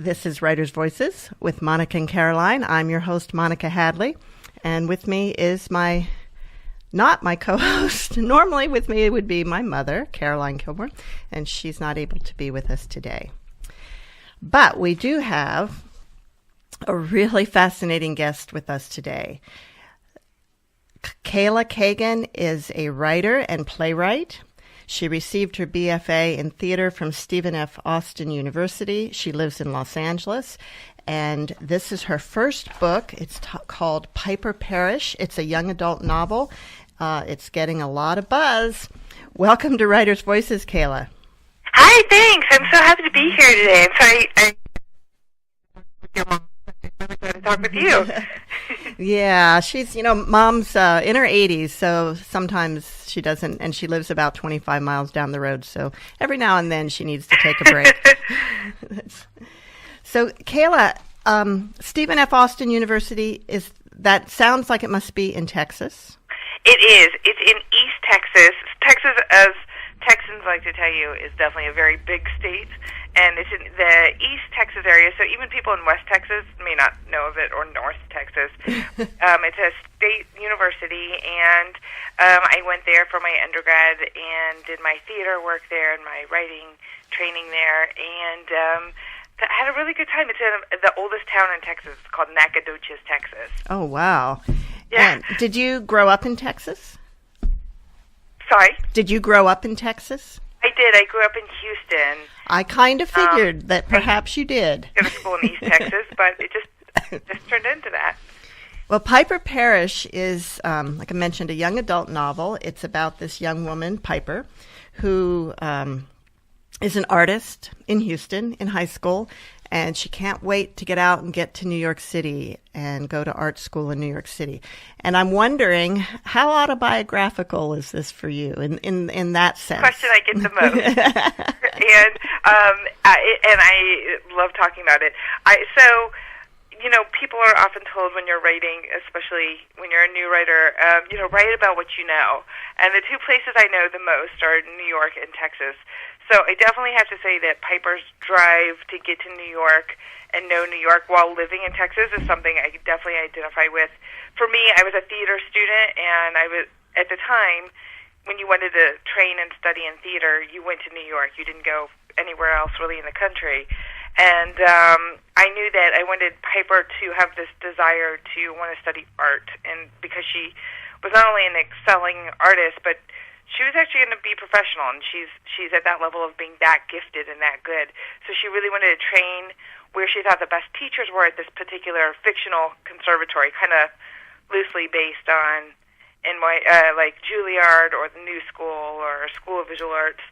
This is Writers' Voices with Monica and Caroline. I'm your host, Monica Hadley, and with me is not my co-host. Normally with me it would be my mother, Caroline Kilburn, and she's not able to be with us today. But we do have a really fascinating guest with us today. Kayla Cagen is a writer and playwright. She received her BFA in theater from Stephen F. Austin University. She lives in Los Angeles, and this is her first book. It's called Piper Perish. It's a young adult novel. It's getting a lot of buzz. Welcome to Writers' Voices, Kayla. Hi, thanks. I'm so happy to be here today. I'm sorry with your mom. I'm glad to talk with you. Yeah, she's, Mom's in her 80s, so sometimes she doesn't, and she lives about 25 miles down the road, so every now and then she needs to take a break. So, Kayla, Stephen F. Austin University, that sounds like it must be in Texas. It is. It's in East Texas. Texas, as Texans like to tell you, is definitely a very big state, and it's in the East Texas area, so even people in West Texas may not know of it, or North Texas. It's a state university, and I went there for my undergrad and did my theater work there and my writing training there, and I had a really good time. It's in the oldest town in Texas. It's called Nacogdoches, Texas. Oh, wow. Yeah. And did you grow up in Texas? Sorry? Did you grow up in Texas? I did. I grew up in Houston. I kind of figured that perhaps you did. I went to school in East Texas, but it just turned into that. Well, Piper Perish is, like I mentioned, a young adult novel. It's about this young woman, Piper, who is an artist in Houston in high school, and she can't wait to get out and get to New York City and go to art school in New York City. And I'm wondering, how autobiographical is this for you in that sense? Question I get the most. and I love talking about it. People are often told when you're writing, especially when you're a new writer, write about what you know. And the two places I know the most are New York and Texas. So I definitely have to say that Piper's drive to get to New York and know New York while living in Texas is something I definitely identify with. For me, I was a theater student, and I was, at the time, when you wanted to train and study in theater, you went to New York. You didn't go anywhere else really in the country. And I knew that I wanted Piper to have this desire to want to study art, and because she was not only an excelling artist, but she was actually going to be professional, and she's at that level of being that gifted and that good. So she really wanted to train where she thought the best teachers were at this particular fictional conservatory, kind of loosely based on like Juilliard or the New School or School of Visual Arts.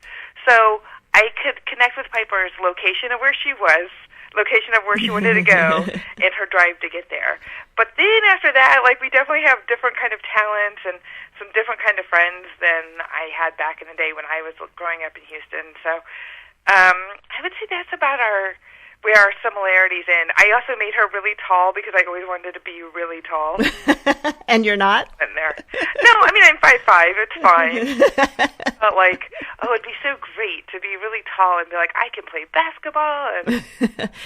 So I could connect with Piper's location of where she was, location of where she wanted to go, and her drive to get there. But then after that, we definitely have different kind of talents and some different kind of friends than I had back in the day when I was growing up in Houston. So I would say that's about where our similarities in. I also made her really tall because I always wanted to be really tall. And you're not? In there. No, I mean, I'm 5'5". It's fine. But it'd be so great to be really tall and be like, I can play basketball.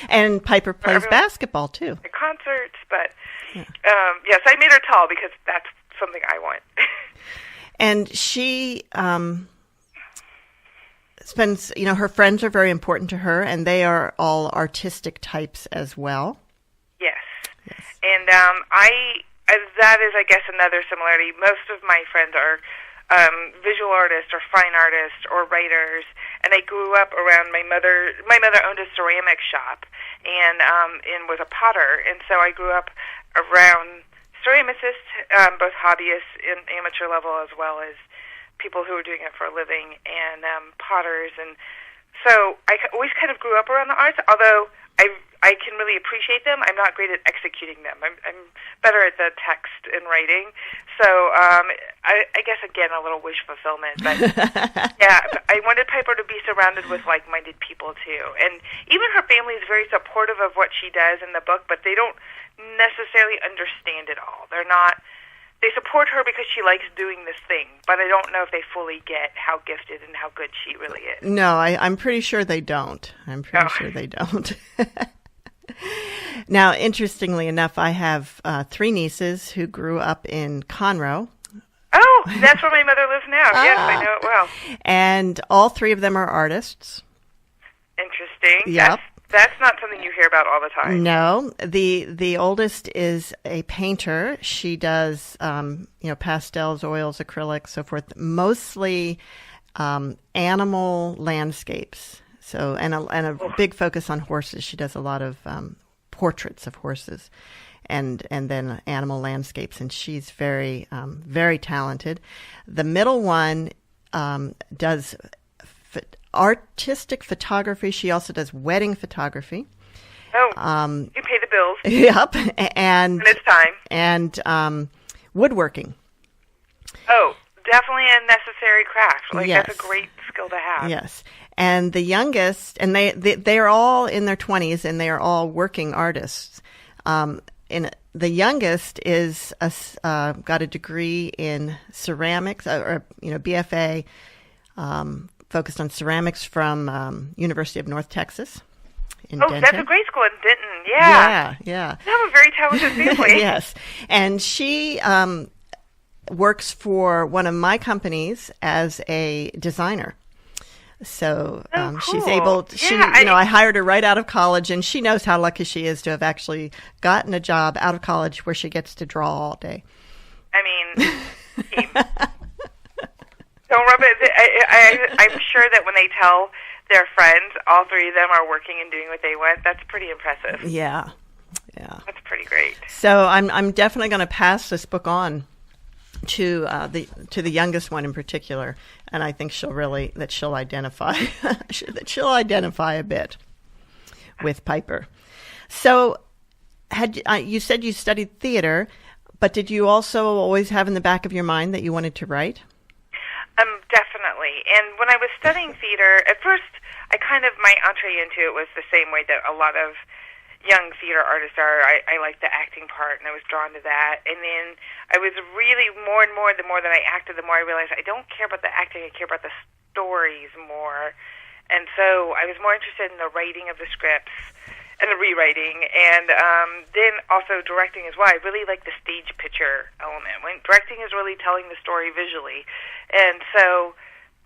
And Piper plays basketball, too. At concerts, but yes, I made her tall because that's something I want. And she spends, her friends are very important to her, and they are all artistic types as well. Yes. And that is, I guess, another similarity. Most of my friends are visual artists or fine artists or writers, and I grew up around my mother. My mother owned a ceramic shop and was a potter, and so I grew up around ceramicists, both hobbyists and amateur level, as well as people who were doing it for a living, and potters. And so I always kind of grew up around the arts, although I can really appreciate them. I'm not great at executing them. I'm better at the text and writing. So I guess, again, a little wish fulfillment. But yeah, I wanted Piper to be surrounded with like-minded people, too. And even her family is very supportive of what she does in the book, but they don't necessarily understand it all. They support her because she likes doing this thing, but I don't know if they fully get how gifted and how good she really is. No, I'm pretty sure they don't. I'm pretty sure they don't. Now, interestingly enough, I have 3 nieces who grew up in Conroe. Oh, that's where my mother lives now. Yes, I know it well. And all 3 of them are artists. Interesting. Yep. That's not something you hear about all the time. No, the oldest is a painter. She does pastels, oils, acrylics, so forth. Mostly animal landscapes. So and a big focus on horses. She does a lot of portraits of horses, and then animal landscapes. And she's very very talented. The middle one does artistic photography. She also does wedding photography. Oh, you pay the bills. Yep, and when it's time. And woodworking. Oh, definitely a necessary craft. Yes. That's a great skill to have. Yes, and the youngest, and they are all in their 20s, and they are all working artists. The youngest is got a degree in ceramics, or BFA. Focused on ceramics from University of North Texas in Denton. That's a great school in Denton. Yeah. Yeah. You have a very talented family. Yes. And she works for one of my companies as a designer. So cool. She's able to, I hired her right out of college, and she knows how lucky she is to have actually gotten a job out of college where she gets to draw all day. I mean, don't rub it. I'm sure that when they tell their friends, all 3 of them are working and doing what they want. That's pretty impressive. Yeah. That's pretty great. So I'm definitely going to pass this book on to the youngest one in particular, and I think she'll identify a bit with Piper. So, you said you studied theater, but did you also always have in the back of your mind that you wanted to write? Definitely. And when I was studying theater, at first, my entree into it was the same way that a lot of young theater artists are. I liked the acting part, and I was drawn to that. And then I was really more and more, the more that I acted, the more I realized I don't care about the acting, I care about the stories more. And so I was more interested in the writing of the scripts and the rewriting, and then also directing as well. I really like the stage picture element. When directing is really telling the story visually. And so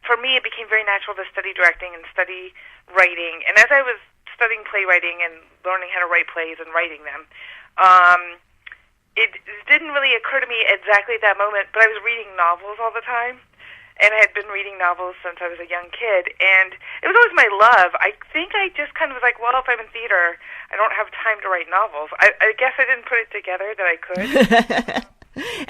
for me, it became very natural to study directing and study writing. And as I was studying playwriting and learning how to write plays and writing them, it didn't really occur to me exactly at that moment, but I was reading novels all the time. And I had been reading novels since I was a young kid, and it was always my love. I think I just kind of was like, well, if I'm in theater, I don't have time to write novels. I guess I didn't put it together that I could.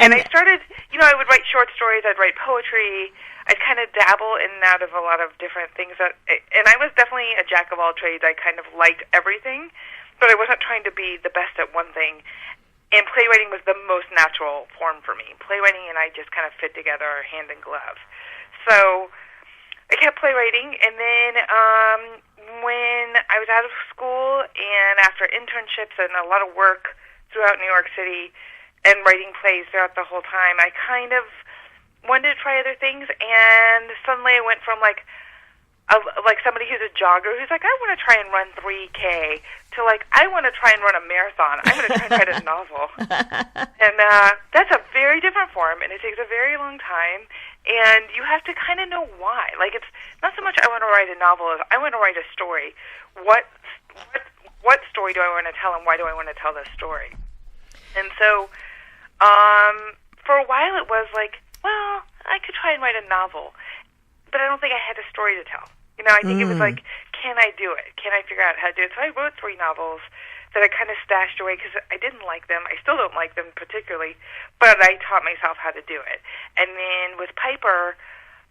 And I started, I would write short stories, I'd write poetry, I'd kind of dabble in and out of a lot of different things. And I was definitely a jack of all trades. I kind of liked everything, but I wasn't trying to be the best at one thing. And playwriting was the most natural form for me. Playwriting and I just kind of fit together hand in glove. So I kept playwriting, and then when I was out of school and after internships and a lot of work throughout New York City and writing plays throughout the whole time, I kind of wanted to try other things, and suddenly I went from like somebody who's a jogger who's like, I want to try and run 3K, to like, I want to try and run a marathon. I'm going to try and write a novel. And that's a very different form, and it takes a very long time, and you have to kind of know why. Like, it's not so much I want to write a novel as I want to write a story. What story do I want to tell, and why do I want to tell this story? And so for a while it was like, well, I could try and write a novel, but I don't think I had a story to tell. I think it was like, can I do it? Can I figure out how to do it? So I wrote 3 novels that I kind of stashed away because I didn't like them. I still don't like them particularly, but I taught myself how to do it. And then with Piper,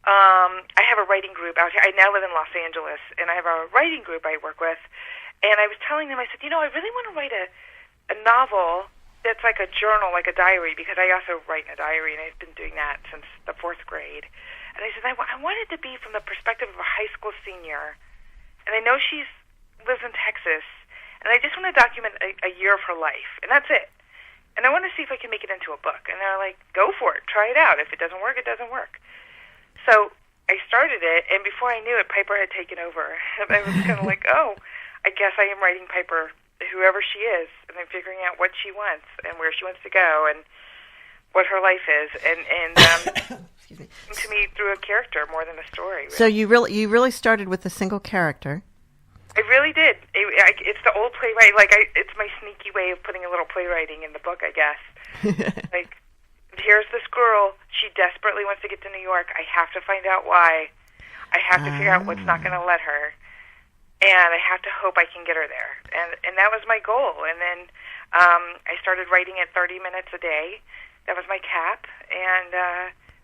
I have a writing group out here. I now live in Los Angeles, and I have a writing group I work with. And I was telling them, I said, I really want to write a novel that's like a journal, like a diary, because I also write in a diary, and I've been doing that since the 4th grade. And I said, I want it to be from the perspective of a high school senior. And I know she lives in Texas, and I just want to document a year of her life, and that's it. And I want to see if I can make it into a book. And they're like, go for it. Try it out. If it doesn't work, it doesn't work. So I started it, and before I knew it, Piper had taken over. And I was kind of like, oh, I guess I am writing Piper whoever she is, and then figuring out what she wants and where she wants to go and what her life is, and Excuse me. to me through a character more than a story. Really. So you really started with a single character. I really did. It's the old playwright. It's my sneaky way of putting a little playwriting in the book, I guess. Like, here's this girl. She desperately wants to get to New York. I have to find out why. I have to figure out what's not going to let her. And I have to hope I can get her there. And that was my goal. And then I started writing at 30 minutes a day. That was my cap. And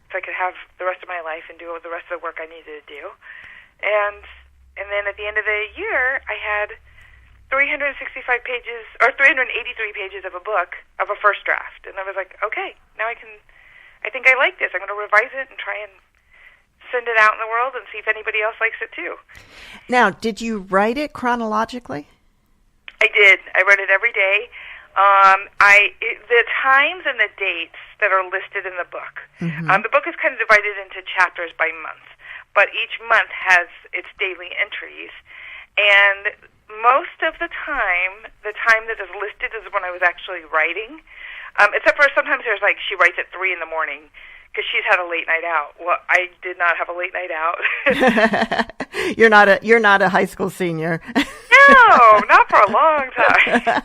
so I could have the rest of my life and do the rest of the work I needed to do. And then at the end of the year, I had 365 pages, or 383 pages of a book, of a first draft. And I was like, okay, now I think I like this. I'm going to revise it and try and send it out in the world and see if anybody else likes it too. Now, did you write it chronologically? I did. I wrote it every day. The times and the dates that are listed in the book. The book is kind of divided into chapters by month, but each month has its daily entries. And most of the time that is listed is when I was actually writing, except for sometimes there's like she writes at 3 in the morning because she's had a late night out. Well, I did not have a late night out. You're not a high school senior. No, not for a long time.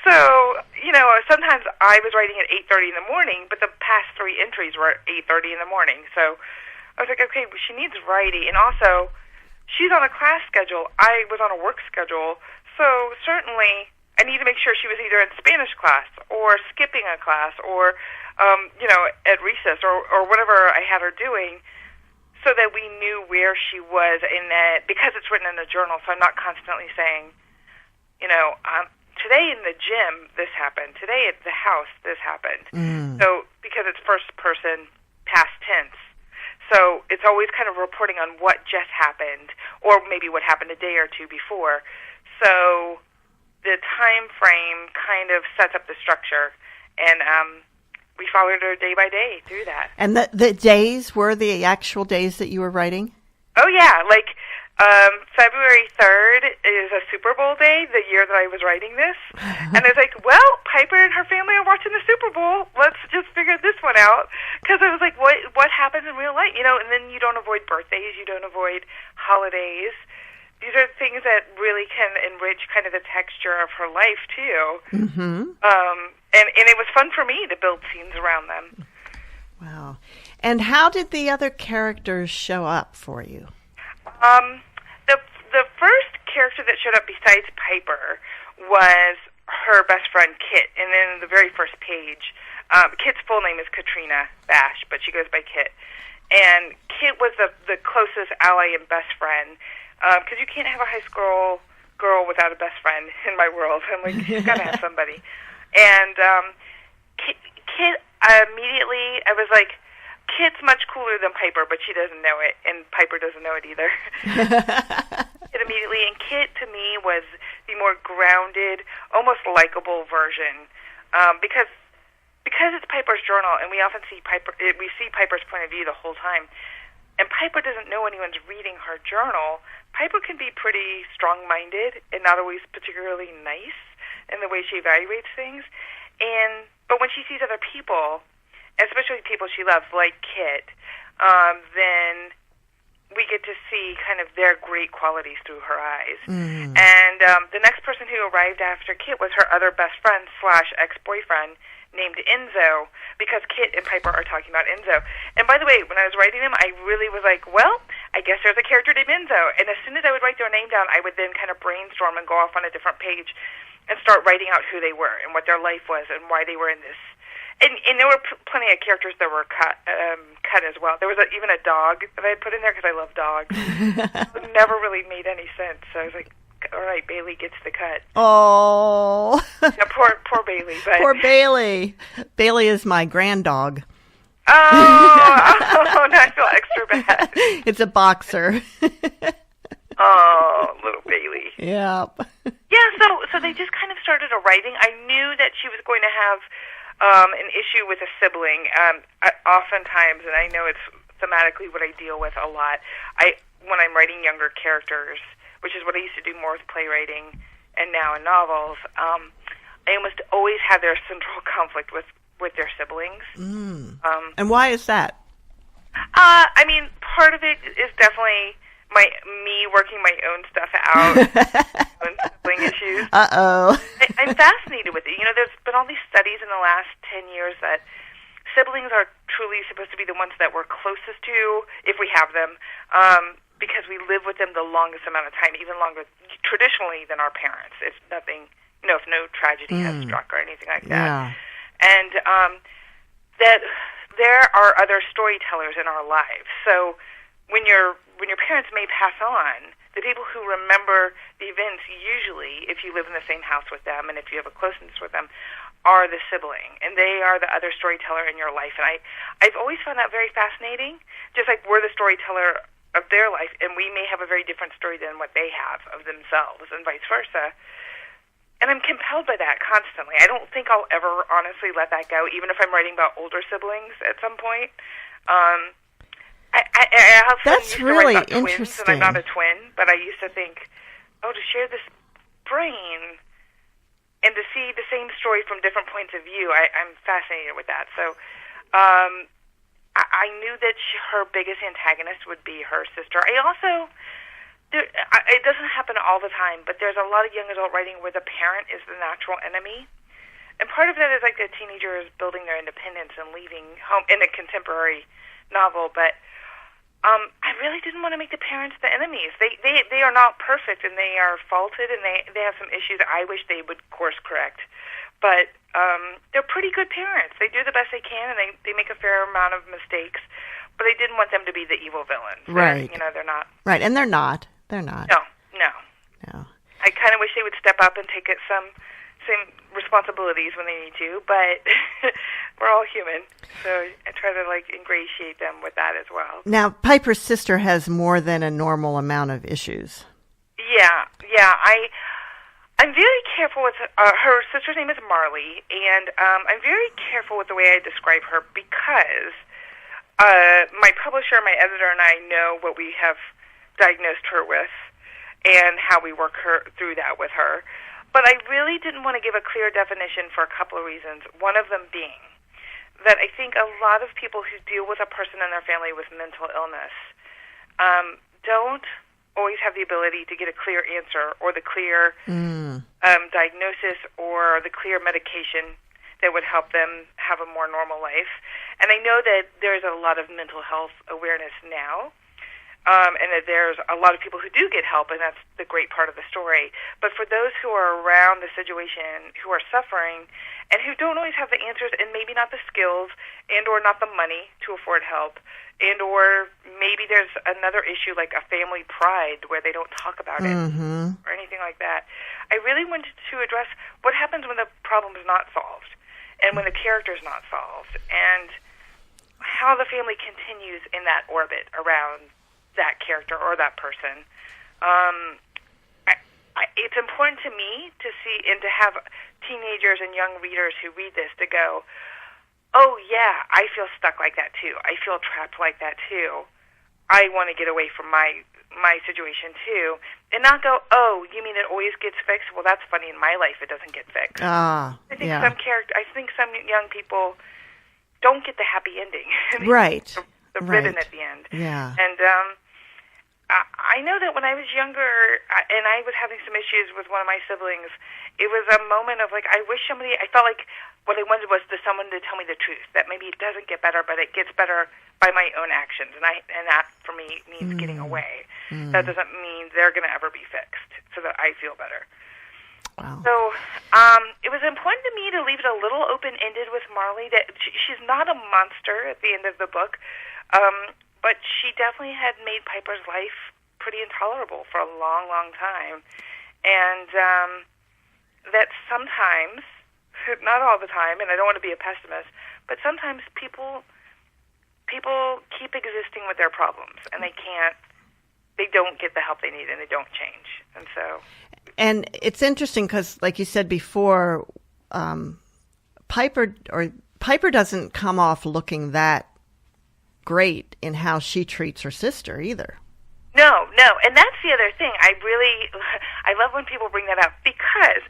So, sometimes I was writing at 8:30 in the morning, but the past 3 entries were at 8:30 in the morning. So I was like, okay, well, she needs writing. And also, she's on a class schedule. I was on a work schedule. So certainly I need to make sure she was either in Spanish class or skipping a class or, at recess or whatever I had her doing, so that we knew where she was in that, because it's written in a journal, so I'm not constantly saying, today in the gym, this happened. Today at the house, this happened. So, because it's first person, past tense. So it's always kind of reporting on what just happened, or maybe what happened a day or two before. So the time frame kind of sets up the structure, and we followed her day by day through that. And the days were the actual days that you were writing? Oh, yeah. Like, February 3rd is a Super Bowl day, the year that I was writing this. And I was like, well, Piper and her family are watching the Super Bowl. Let's just figure this one out. Because I was like, what happens in real life? And then you don't avoid birthdays. You don't avoid holidays. These are things that really can enrich kind of the texture of her life, too. And it was fun for me to build scenes around them. Wow. And how did the other characters show up for you? The first character that showed up besides Piper was her best friend, Kit. And then the very first page, Kit's full name is Katrina Bash, but she goes by Kit. And Kit was the closest ally and best friend, because you can't have a high school girl without a best friend in my world. I'm like, you've got to have somebody. And Kit, immediately, I was like, Kit's much cooler than Piper, but she doesn't know it, and Piper doesn't know it either. Kit immediately, and Kit to me was the more grounded, almost likable version, because it's Piper's journal, and we often see Piper's point of view the whole time, and Piper doesn't know anyone's reading her journal. Piper can be pretty strong-minded and not always particularly nice in the way she evaluates things, but when she sees other people, especially people she loves, like Kit, then we get to see kind of their great qualities through her eyes. And the next person who arrived after Kit was her other best friend / ex-boyfriend named Enzo, because Kit and Piper are talking about Enzo. And by the way, when I was writing them, I really was like, well, I guess there's a character named Enzo. And as soon as I would write their name down, I would then kind of brainstorm and go off on a different page and start writing out who they were and what their life was and why they were in this. And there were plenty of characters that were cut as well. There was even a dog that I put in there because I love dogs. It never really made any sense. So I was like, all right, Bailey gets the cut. Oh. Yeah, poor Bailey. But... Poor Bailey. Bailey is my grand dog. Oh, now I feel extra bad. It's a boxer. Oh, little Bailey. Yeah. Yeah, so they just kind of started a writing. I knew that she was going to have an issue with a sibling. Oftentimes, and I know it's thematically what I deal with a lot, when I'm writing younger characters, which is what I used to do more with playwriting, and now in novels, I almost always have their central conflict with their siblings. And why is that? I mean, part of it is definitely me working my own stuff out, own sibling issues. I'm fascinated with it. You know, there's been all these studies in the last 10 years that siblings are truly supposed to be the ones that we're closest to, if we have them, because we live with them the longest amount of time, even longer traditionally than our parents. If nothing, you know, if no tragedy has struck or anything like that. Yeah. And that there are other storytellers in our lives. So when your parents may pass on, the people who remember the events usually, if you live in the same house with them and if you have a closeness with them, are the sibling, and they are the other storyteller in your life. And I've always found that very fascinating, just like we're the storyteller of their life, and we may have a very different story than what they have of themselves, and vice versa. And I'm compelled by that constantly. I don't think I'll ever honestly let that go, even if I'm writing about older siblings at some point. I have That's used really to write about interesting. twins, and I'm not a twin, but I used to think, to share this brain and to see the same story from different points of view, I'm fascinated with that. So I knew that her biggest antagonist would be her sister. I also, it doesn't happen all the time, but there's a lot of young adult writing where the parent is the natural enemy. And part of that is like the teenagers building their independence and leaving home in a contemporary novel. But I really didn't want to make the parents the enemies. They are not perfect, and they are faulted, and they have some issues I wish they would course correct. But they're pretty good parents. They do the best they can, and they make a fair amount of mistakes. But I didn't want them to be the evil villains. Right. You know, they're not. Right, and they're not. They're not. No. I kind of wish they would step up and take some responsibilities when they need to, but we're all human, so I try to ingratiate them with that as well. Now, Piper's sister has more than a normal amount of issues. Yeah. I'm very careful with her sister's name is Marley, and I'm very careful with the way I describe her because my publisher, my editor, and I know what we have diagnosed her with and how we work through that with her. But I really didn't want to give a clear definition for a couple of reasons. One of them being that I think a lot of people who deal with a person in their family with mental illness don't always have the ability to get a clear answer or the clear diagnosis or the clear medication that would help them have a more normal life. And I know that there's a lot of mental health awareness now. And that there's a lot of people who do get help, and that's the great part of the story. But for those who are around the situation, who are suffering, and who don't always have the answers, and maybe not the skills, and or not the money to afford help, and or maybe there's another issue like a family pride where they don't talk about it or anything like that, I really wanted to address what happens when the problem is not solved, and when the character is not solved, and how the family continues in that orbit around that character or that person. It's important to me to see and to have teenagers and young readers who read this to go, oh yeah, I feel stuck like that too. I feel trapped like that too. I want to get away from my situation too. And not go, oh, you mean it always gets fixed? Well, that's funny. In my life, it doesn't get fixed. I think some young people don't get the happy ending. Right. The ribbon at the end. Yeah. And I know that when I was younger and I was having some issues with one of my siblings, it was a moment of I felt like what I wanted was someone to tell me the truth, that maybe it doesn't get better, but it gets better by my own actions. And that for me means getting away. That doesn't mean they're going to ever be fixed so that I feel better. Wow. So it was important to me to leave it a little open-ended with Marley, that she's not a monster at the end of the book, but she definitely had made Piper's life pretty intolerable for a long, long time. And that sometimes, not all the time, and I don't want to be a pessimist, but sometimes people keep existing with their problems, and they don't get the help they need, and they don't change. And so... And it's interesting because, like you said before, Piper doesn't come off looking that great in how she treats her sister either. No, and that's the other thing. I love when people bring that up, because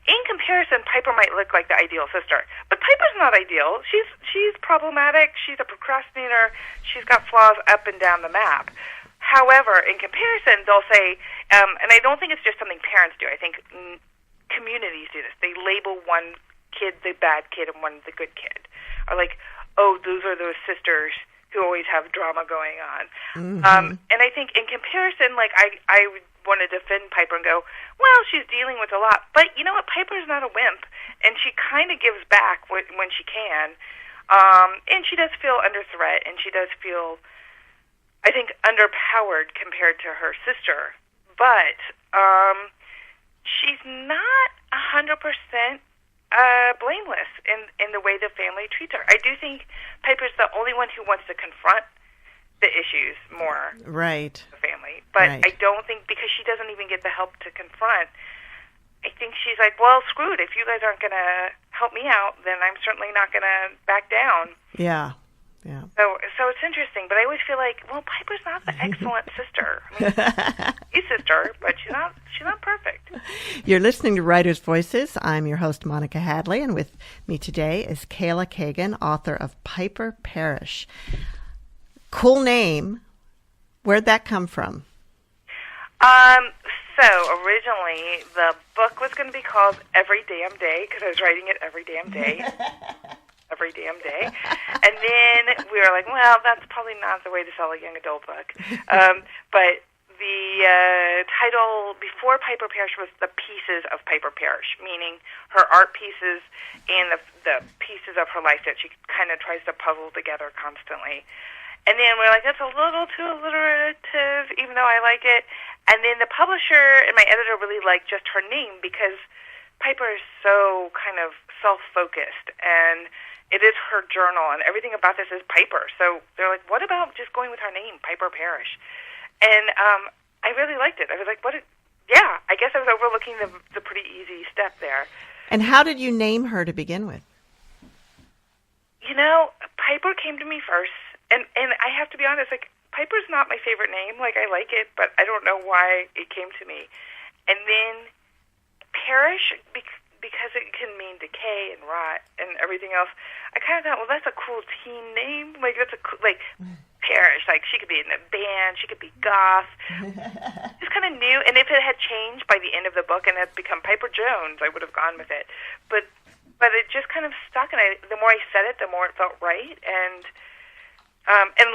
in comparison, Piper might look like the ideal sister, but Piper's not ideal. She's problematic. She's a procrastinator. She's got flaws up and down the map. However, in comparison, they'll say, and I don't think it's just something parents do. I think communities do this. They label one kid the bad kid and one the good kid. Or like, oh, those are those sisters who always have drama going on. And I think in comparison, like, I would want to defend Piper and go, well, she's dealing with a lot. But you know what? Piper's not a wimp, and she kind of gives back when she can. And she does feel under threat, and she does feel, I think, underpowered compared to her sister. But she's not 100% blameless in the way the family treats her. I do think Piper's the only one who wants to confront the issues more. Right. The family. But right. I don't think, because she doesn't even get the help to confront, I think she's like, well, screw it. If you guys aren't going to help me out, then I'm certainly not going to back down. Yeah. Yeah. So it's interesting, but I always feel like, well, Piper's not the excellent sister. I mean, she's sister, but she's not perfect. You're listening to Writers' Voices. I'm your host, Monica Hadley, and with me today is Kayla Cagan, author of Piper Perish. Cool name. Where'd that come from? So originally the book was going to be called Every Damn Day, because I was writing it every damn day. Every damn day. And then we were like, well, that's probably not the way to sell a young adult book. But the title before Piper Perish was The Pieces of Piper Perish, meaning her art pieces and the pieces of her life that she kind of tries to puzzle together constantly. And then we were like, that's a little too alliterative, even though I like it. And then the publisher and my editor really liked just her name, because Piper is so kind of self-focused, and it is her journal, and everything about this is Piper. So they're like, what about just going with her name, Piper Perish? And I really liked it. I was like, yeah, I guess I was overlooking the pretty easy step there. And how did you name her to begin with? You know, Piper came to me first, and I have to be honest, like, Piper's not my favorite name. Like, I like it, but I don't know why it came to me. And then Perish, because it can mean decay and rot and everything else, I kind of thought, well, that's a cool teen name. Like, that's a cool, like, Perish. Like, she could be in a band. She could be goth. It's kind of new. And if it had changed by the end of the book and had become Piper Jones, I would have gone with it. But it just kind of stuck, and the more I said it, the more it felt right. And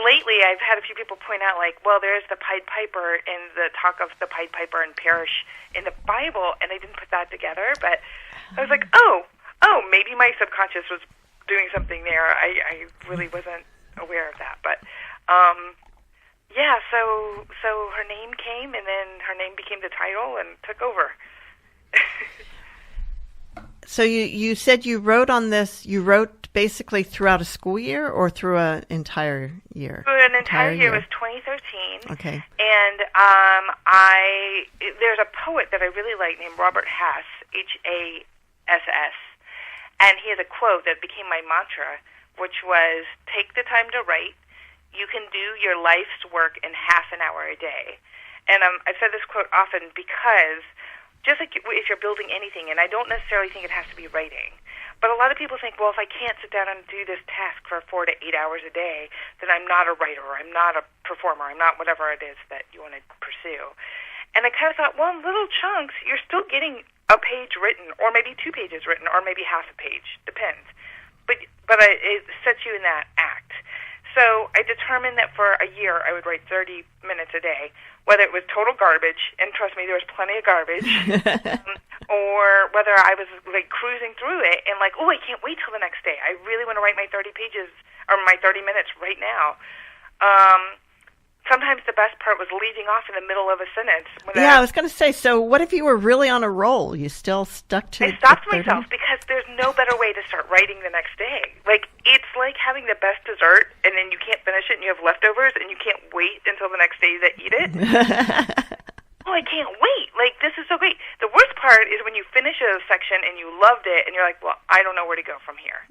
lately, I've had a few people point out, like, well, there's the Pied Piper in the talk of the Pied Piper and Perish in the Bible, and I didn't put that together. But I was like, oh, maybe my subconscious was doing something there. I really wasn't aware of that. But yeah, so her name came, and then her name became the title and took over. So you said you wrote on this, you wrote basically throughout a school year or through an entire year? Through an entire year. It was 2013. Okay. And there's a poet that I really like named Robert Hass, Hass, and he has a quote that became my mantra, which was, take the time to write. You can do your life's work in half an hour a day. And I've said this quote often because just like if you're building anything, and I don't necessarily think it has to be writing, but a lot of people think, well, if I can't sit down and do this task for 4 to 8 hours a day, then I'm not a writer, or I'm not a performer, I'm not whatever it is that you want to pursue. And I kind of thought, well, in little chunks, you're still getting a page written, or maybe 2 pages written, or maybe half a page, depends. But it sets you in that act. So I determined that for a year I would write 30 minutes a day, whether it was total garbage, and trust me, there was plenty of garbage, or whether I was like cruising through it and like, oh, I can't wait till the next day. I really want to write my 30 pages or my 30 minutes right now. Sometimes the best part was leaving off in the middle of a sentence. I was going to say, so what if you were really on a roll? You still stuck to I stopped myself because there's no better way to start writing the next day. Like, it's like having the best dessert and then you can't finish it and you have leftovers and you can't wait until the next day to eat it. Oh, I can't wait. Like, this is so great. The worst part is when you finish a section and you loved it and you're like, well, I don't know where to go from here.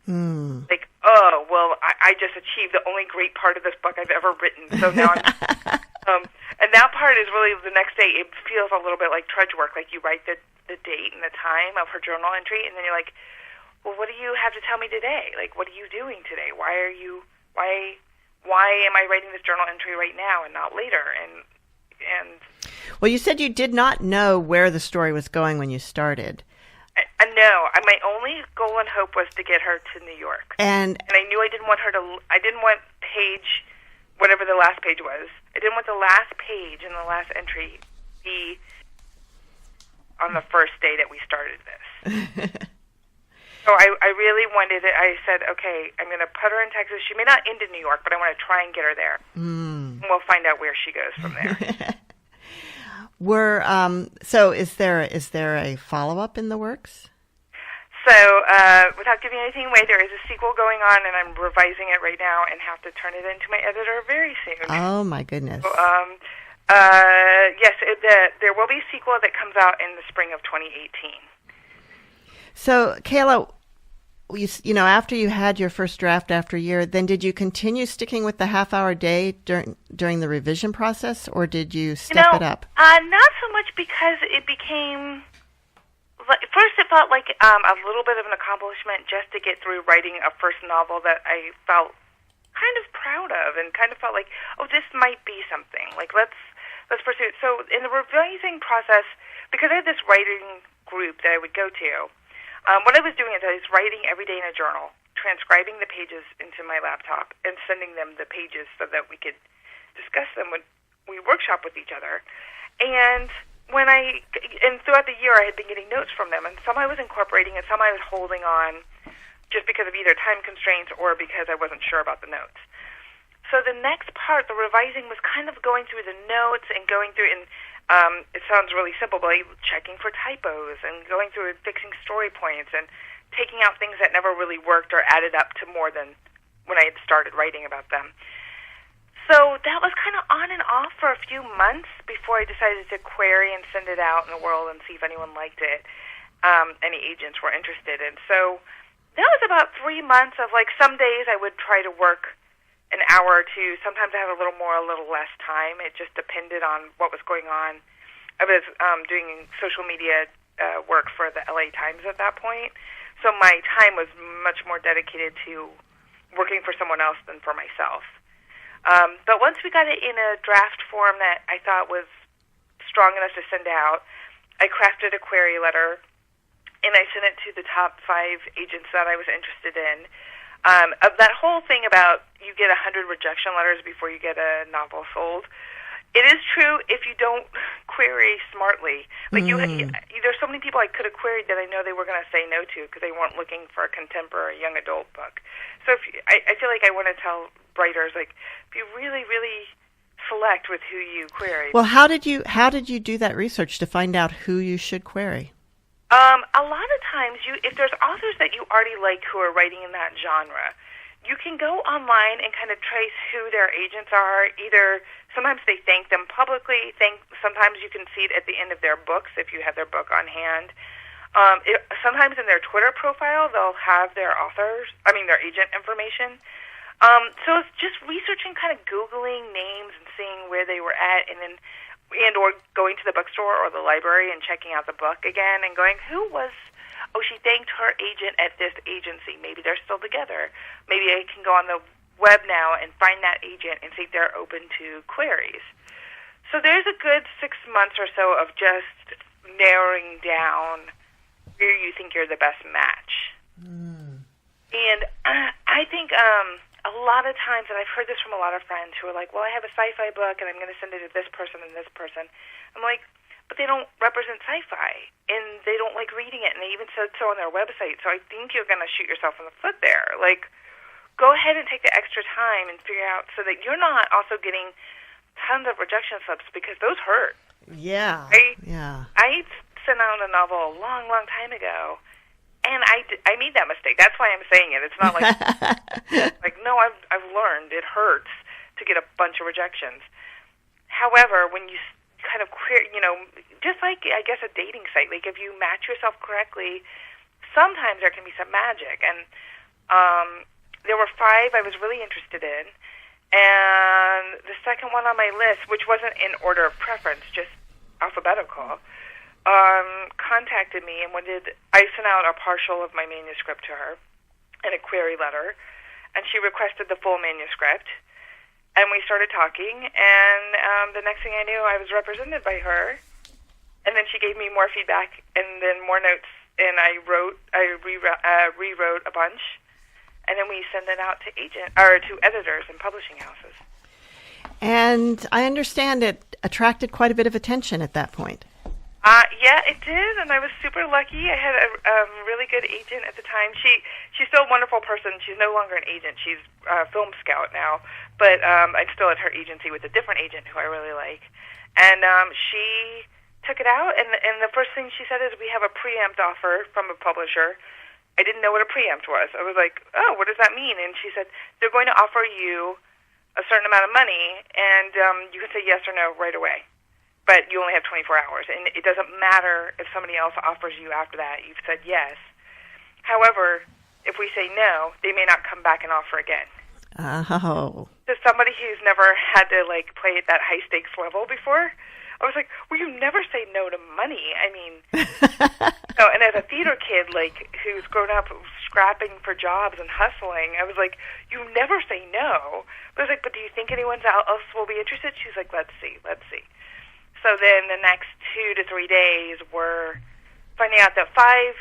Like, oh, well, I just achieved the only great part of this book I've ever written. So now I'm... and that part is really the next day. It feels a little bit like trudge work. Like you write the date and the time of her journal entry, and then you're like, well, what do you have to tell me today? Like, what are you doing today? Why am I writing this journal entry right now and not later? And well, you said you did not know where the story was going when you started. No, my only goal and hope was to get her to New York, and I knew I didn't want page, whatever the last page was. I didn't want the last page and the last entry be on the first day that we started this. So I really wanted it. I said, okay, I'm going to put her in Texas. She may not end in New York, but I want to try and get her there. And we'll find out where she goes from there. So is there a follow-up in the works? So without giving anything away, there is a sequel going on, and I'm revising it right now and have to turn it into my editor very soon. Oh, my goodness. So, yes, there will be a sequel that comes out in the spring of 2018. So, Kayla, after you had your first draft after a year, then did you continue sticking with the half-hour day during the revision process, or did you step it up? Not so much, because it became... First, it felt like a little bit of an accomplishment just to get through writing a first novel that I felt kind of proud of, and kind of felt like, oh, this might be something. Like, let's pursue it. So in the revising process, because I had this writing group that I would go to, what I was doing is I was writing every day in a journal, transcribing the pages into my laptop, and sending them the pages so that we could discuss them when we workshop with each other. And throughout the year, I had been getting notes from them, and some I was incorporating, and some I was holding on just because of either time constraints or because I wasn't sure about the notes. So the next part, the revising, was kind of going through the notes and going through, and it sounds really simple, but checking for typos and going through and fixing story points and taking out things that never really worked or added up to more than when I had started writing about them. So that was kind of on and off for a few months before I decided to query and send it out in the world and see if anyone liked it, any agents were interested. And so that was about 3 months of, like, some days I would try to work an hour or two. Sometimes I had a little more, a little less time. It just depended on what was going on. I was doing social media work for the LA Times at that point, so my time was much more dedicated to working for someone else than for myself. But once we got it in a draft form that I thought was strong enough to send out, I crafted a query letter, and I sent it to the top 5 agents that I was interested in. Of that whole thing about you get 100 rejection letters before you get a novel sold, it is true if you don't query smartly. Like there's so many people I could have queried that I know they were going to say no to because they weren't looking for a contemporary young adult book. So I feel like I want to tell writers, like, if you really, really select with who you query. Well, how did you do that research to find out who you should query? A lot of times, if there's authors that you already like who are writing in that genre, you can go online and kind of trace who their agents are. Either sometimes they thank them publicly. Sometimes you can see it at the end of their books if you have their book on hand. Sometimes in their Twitter profile, they'll have their agent information. So it's just researching, kind of Googling names and seeing where they were at, or going to the bookstore or the library and checking out the book again and going, she thanked her agent at this agency. Maybe they're still together. Maybe I can go on the web now and find that agent and see if they're open to queries. So there's a good 6 months or so of just narrowing down where you think you're the best match. And I think a lot of times, and I've heard this from a lot of friends who are like, well, I have a sci-fi book and I'm going to send it to this person and this person. I'm like, but they don't represent sci-fi, and they don't like reading it, and they even said so on their website. So I think you're going to shoot yourself in the foot there. Like, go ahead and take the extra time and figure out so that you're not also getting tons of rejection slips, because those hurt. Yeah. I sent out a novel a long, long time ago, and I made that mistake. That's why I'm saying it. It's not like, no, I've learned it hurts to get a bunch of rejections. However, when you kind of just like, I guess, a dating site, like if you match yourself correctly, sometimes there can be some magic. And there were 5 I was really interested in, And the second one on my list, which wasn't in order of preference, just alphabetical, contacted me and I sent out a partial of my manuscript to her and a query letter, and she requested the full manuscript. And we started talking, and the next thing I knew, I was represented by her. And then she gave me more feedback, and then more notes, and I rewrote a bunch, and then we sent it out to editors and publishing houses. And I understand it attracted quite a bit of attention at that point. Yeah, it did, and I was super lucky. I had a really good agent at the time. She's still a wonderful person. She's no longer an agent. She's a film scout now, but I'm still at her agency with a different agent who I really like. And she took it out, and the first thing she said is, we have a preempt offer from a publisher. I didn't know what a preempt was. I was like, oh, what does that mean? And she said, they're going to offer you a certain amount of money, and you can say yes or no right away. But you only have 24 hours, and it doesn't matter if somebody else offers you after that. You've said yes. However, if we say no, they may not come back and offer again. Oh. So somebody who's never had to, play at that high-stakes level before, I was like, well, you never say no to money. I mean, and as a theater kid, who's grown up scrapping for jobs and hustling, I was like, you never say no. But I was like, but do you think anyone else will be interested? She's like, let's see. So then the next 2 to 3 days were finding out that 5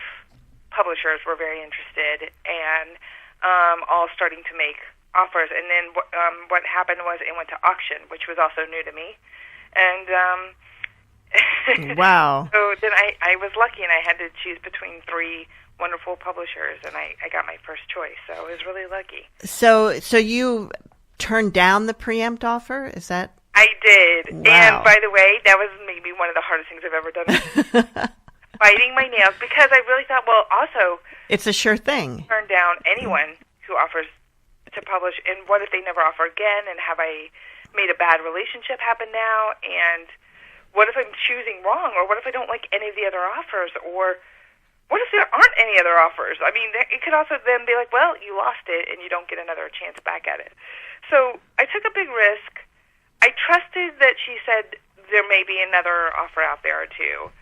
publishers were very interested and all starting to make offers. And then what happened was it went to auction, which was also new to me. And wow. So then I was lucky, and I had to choose between 3 wonderful publishers, and I got my first choice. So I was really lucky. So you turned down the preempt offer? Is that... I did. Wow. And by the way, that was maybe one of the hardest things I've ever done. Biting my nails, because I really thought, well, also... It's a sure thing. Turn down anyone who offers to publish, and what if they never offer again, and have I made a bad relationship happen now, and what if I'm choosing wrong, or what if I don't like any of the other offers, or what if there aren't any other offers? I mean, it could also then be like, well, you lost it, and you don't get another chance back at it. So I took a big risk. I trusted that she said there may be another offer out there too.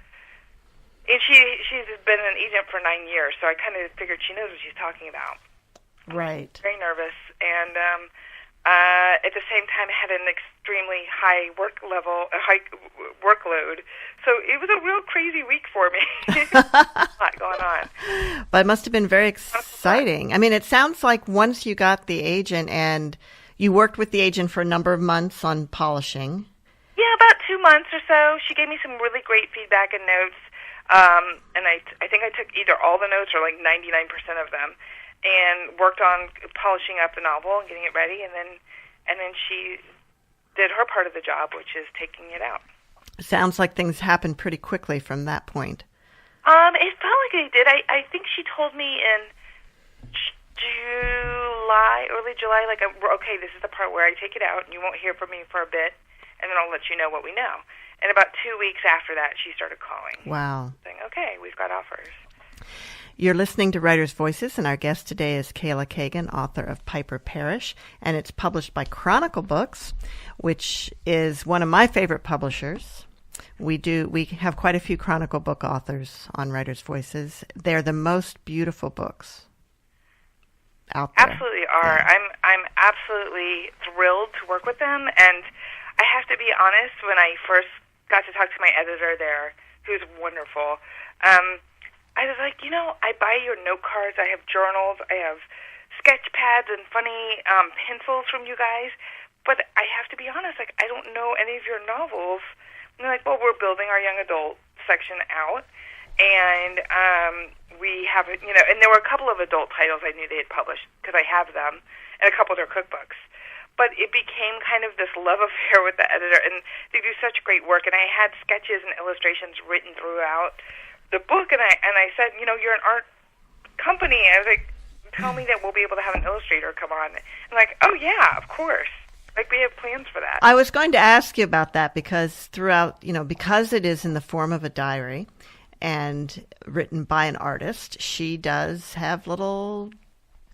And she's been an agent for 9 years, so I kind of figured she knows what she's talking about. Right. Very nervous, and at the same time had an extremely high workload. So it was a real crazy week for me. A lot going on. But it must have been very exciting. I mean, it sounds like once you got the agent and you worked with the agent for a number of months on polishing. Yeah, about 2 months or so. She gave me some really great feedback and notes. And I think I took either all the notes or 99% of them, and worked on polishing up the novel and getting it ready. And then she did her part of the job, which is taking it out. Sounds like things happened pretty quickly from that point. It felt like they did. I think she told me in early July, okay, this is the part where I take it out, and you won't hear from me for a bit, and then I'll let you know what we know. And about 2 weeks after that, she started calling. Wow. Saying, okay, we've got offers. You're listening to Writers' Voices, and our guest today is Kayla Cagan, author of Piper Perish, and it's published by Chronicle Books, which is one of my favorite publishers. We have quite a few Chronicle book authors on Writers' Voices. They're the most beautiful books out there. Absolutely are. Yeah. I'm absolutely thrilled to work with them, and I have to be honest, when I first got to talk to my editor there, who's wonderful, I was like, I buy your note cards, I have journals, I have sketch pads and funny pencils from you guys, but I have to be honest, I don't know any of your novels. And they're like, well, we're building our young adult section out, and we have, and there were a couple of adult titles I knew they had published, because I have them, and a couple of their cookbooks. But it became kind of this love affair with the editor, and they do such great work, and I had sketches and illustrations written throughout the book, and I said, you're an art company. I was like, tell me that we'll be able to have an illustrator come on. And like, oh yeah, of course. We have plans for that. I was going to ask you about that because throughout, because it is in the form of a diary and written by an artist, she does have little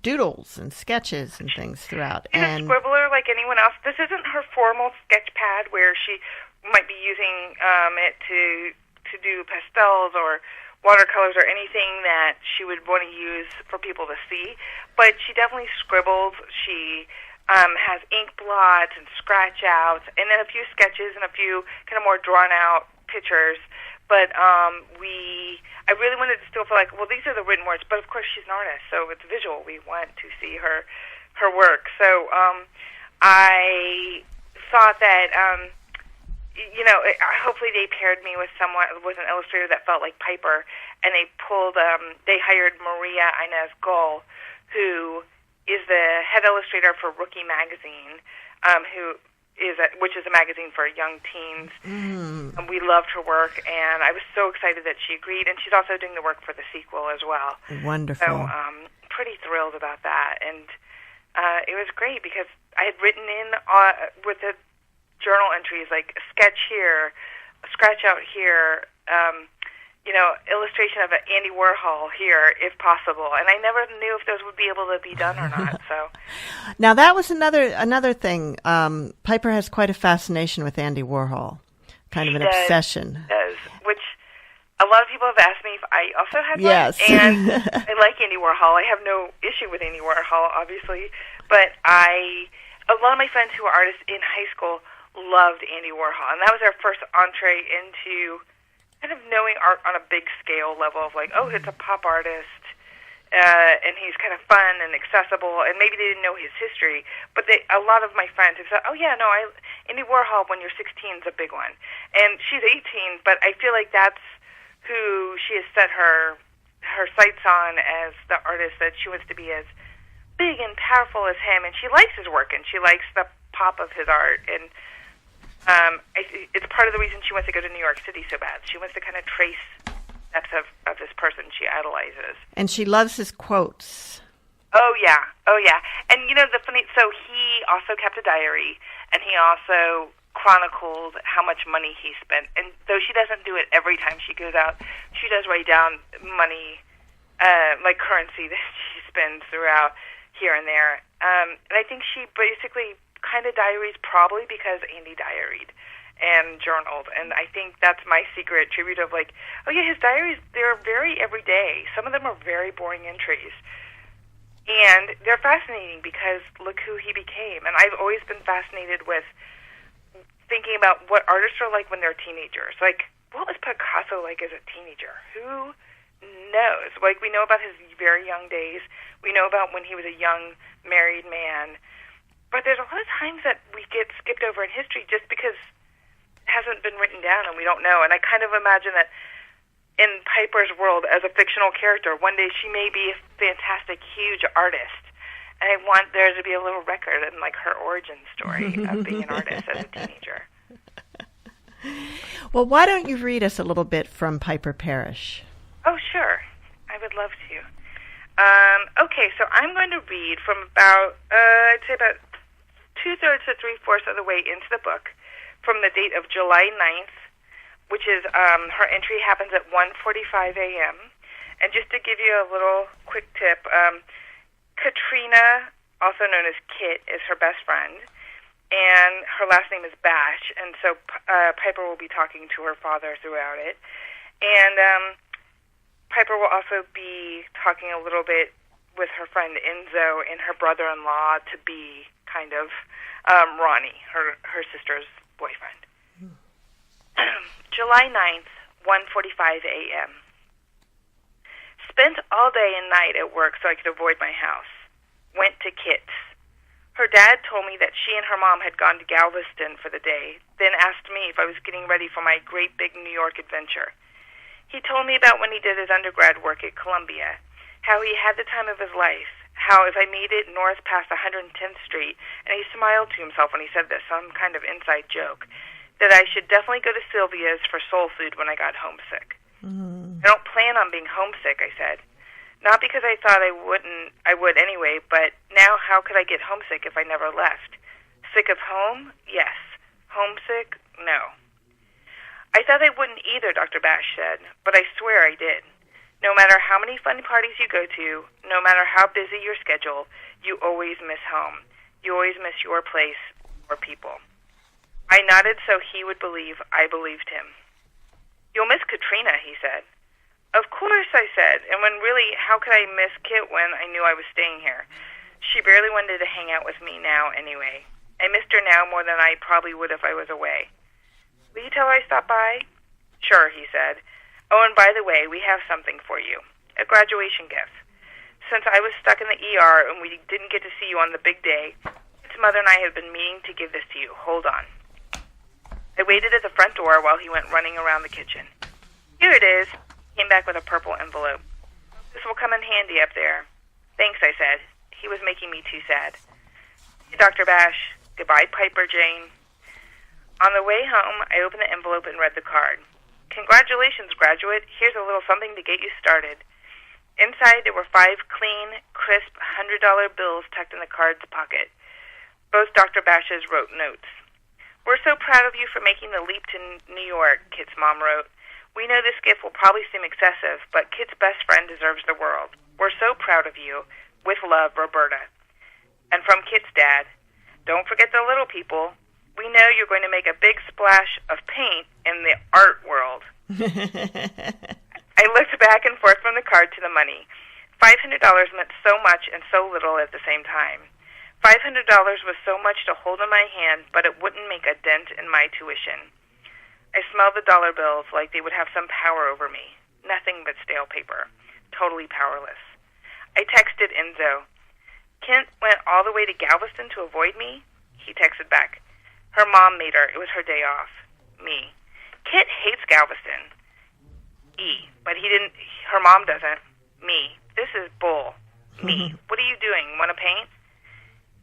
doodles and sketches and things throughout. She's a scribbler like anyone else. This isn't her formal sketch pad where she might be using it to do pastels or watercolors or anything that she would want to use for people to see. But she definitely scribbles. She has ink blots and scratch outs, and then a few sketches and a few kind of more drawn out pictures. But I really wanted to still feel like, well, these are the written words, but of course she's an artist, so it's visual. We want to see her work. So I thought that, hopefully they paired me with an illustrator that felt like Piper, and they hired Maria Inez Gull, who is the head illustrator for Rookie magazine, which is a magazine for young teens. We loved her work, and I was so excited that she agreed. And she's also doing the work for the sequel as well. Wonderful. So pretty thrilled about that. And it was great because I had written in with the journal entries like a sketch here, a scratch out here, illustration of an Andy Warhol here, if possible. And I never knew if those would be able to be done or not. So, now that was another thing. Piper has quite a fascination with Andy Warhol, kind of an obsession. Does, which a lot of people have asked me if I also have yes. one. And I like Andy Warhol. I have no issue with Andy Warhol, obviously. But a lot of my friends who were artists in high school loved Andy Warhol. And that was our first entree into kind of knowing art on a big scale level of like, oh, it's a pop artist, and he's kind of fun and accessible, and maybe they didn't know his history, but a lot of my friends have said, oh yeah, no, Andy Warhol when you're 16 is a big one, and she's 18, but I feel like that's who she has set her sights on as the artist, that she wants to be as big and powerful as him, and she likes his work, and she likes the pop of his art, and it's part of the reason she wants to go to New York City so bad. She wants to kind of trace steps of this person she idolizes. And she loves his quotes. Oh, yeah. And, so he also kept a diary, and he also chronicled how much money he spent. And though she doesn't do it every time she goes out, she does write down money, like currency that she spends throughout here and there. And I think she basically kind of diaries probably because Andy diaried and journaled, and I think that's my secret tribute of like, oh yeah, his diaries, they're very everyday. Some of them are very boring entries, and they're fascinating because look who he became. And I've always been fascinated with thinking about what artists are like when they're teenagers. Like, what was Picasso like as a teenager? Who knows? Like, we know about his very young days. We know about when he was a young married man. But there's a lot of times that we get skipped over in history just because it hasn't been written down and we don't know. And I kind of imagine that in Piper's world as a fictional character, one day she may be a fantastic, huge artist. And I want there to be a little record in like her origin story of being an artist as a teenager. Well, why don't you read us a little bit from Piper Parrish? Oh, sure. I would love to. Okay, so I'm going to read from I'd say about 2/3 to 3/4 of the way into the book, from the date of July 9th, which is her entry happens at 1:45 a.m. And just to give you a little quick tip, Katrina, also known as Kit, is her best friend, and her last name is Bash, and so Piper will be talking to her father throughout it. And Piper will also be talking a little bit with her friend Enzo and her brother-in-law to be kind of Ronnie, her sister's boyfriend. July 9th, 1:45 a.m. Spent all day and night at work so I could avoid my house. Went to Kit's. Her dad told me that she and her mom had gone to Galveston for the day, then asked me if I was getting ready for my great big New York adventure. He told me about when he did his undergrad work at Columbia, how he had the time of his life, how if I made it north past 110th Street, and he smiled to himself when he said this, some kind of inside joke, that I should definitely go to Sylvia's for soul food when I got homesick. I don't plan on being homesick, I said. Not because I thought I would anyway, but now how could I get homesick if I never left? Sick of home? Yes. Homesick? No. I thought I wouldn't either, Dr. Bash said, but I swear I did. No matter how many fun parties you go to, no matter how busy your schedule, you always miss home. You always miss your place or people. I nodded so he would believe I believed him. You'll miss Katrina, he said. Of course, I said, and when really, how could I miss Kit when I knew I was staying here? She barely wanted to hang out with me now anyway. I missed her now more than I probably would if I was away. Will you tell her I stopped by? Sure, he said. Oh, and by the way, we have something for you. A graduation gift. Since I was stuck in the ER and we didn't get to see you on the big day, Kit's mother and I have been meaning to give this to you. Hold on. I waited at the front door while he went running around the kitchen. Here it is. Came back with a purple envelope. This will come in handy up there. Thanks, I said. He was making me too sad. Hey, Dr. Bash. Goodbye, Piper Jane. On the way home, I opened the envelope and read the card. Congratulations, graduate. Here's a little something to get you started. Inside, there were 5 clean, crisp $100 bills tucked in the card's pocket. Both Dr. Bash's wrote notes. We're so proud of you for making the leap to New York, Kit's mom wrote. We know this gift will probably seem excessive, but Kit's best friend deserves the world. We're so proud of you. With love, Roberta. And from Kit's dad, don't forget the little people. We know you're going to make a big splash of paint in the art world. I looked back and forth from the card to the money. $500 meant so much and so little at the same time. $500 was so much to hold in my hand, but it wouldn't make a dent in my tuition. I smelled the dollar bills like they would have some power over me. Nothing but stale paper. Totally powerless. I texted Enzo. Kent went all the way to Galveston to avoid me? He texted back. Her mom made her. It was her day off. Me. Kent hates Galveston. But he didn't. Her mom doesn't. Me. This is bull. Me. What are you doing? Want to paint?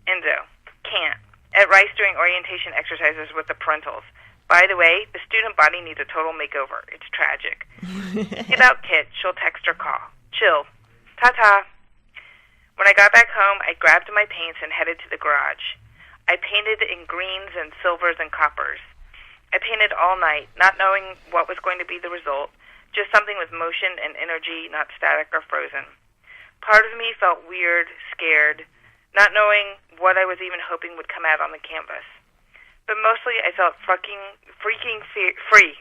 Enzo. Can't. At Rice doing orientation exercises with the parentals. By the way, the student body needs a total makeover. It's tragic. About Kit, she'll text or call. Chill. Ta-ta. When I got back home, I grabbed my paints and headed to the garage. I painted in greens and silvers and coppers. I painted all night, not knowing what was going to be the result, just something with motion and energy, not static or frozen. Part of me felt weird, scared, not knowing what I was even hoping would come out on the canvas. But mostly I felt freaking free.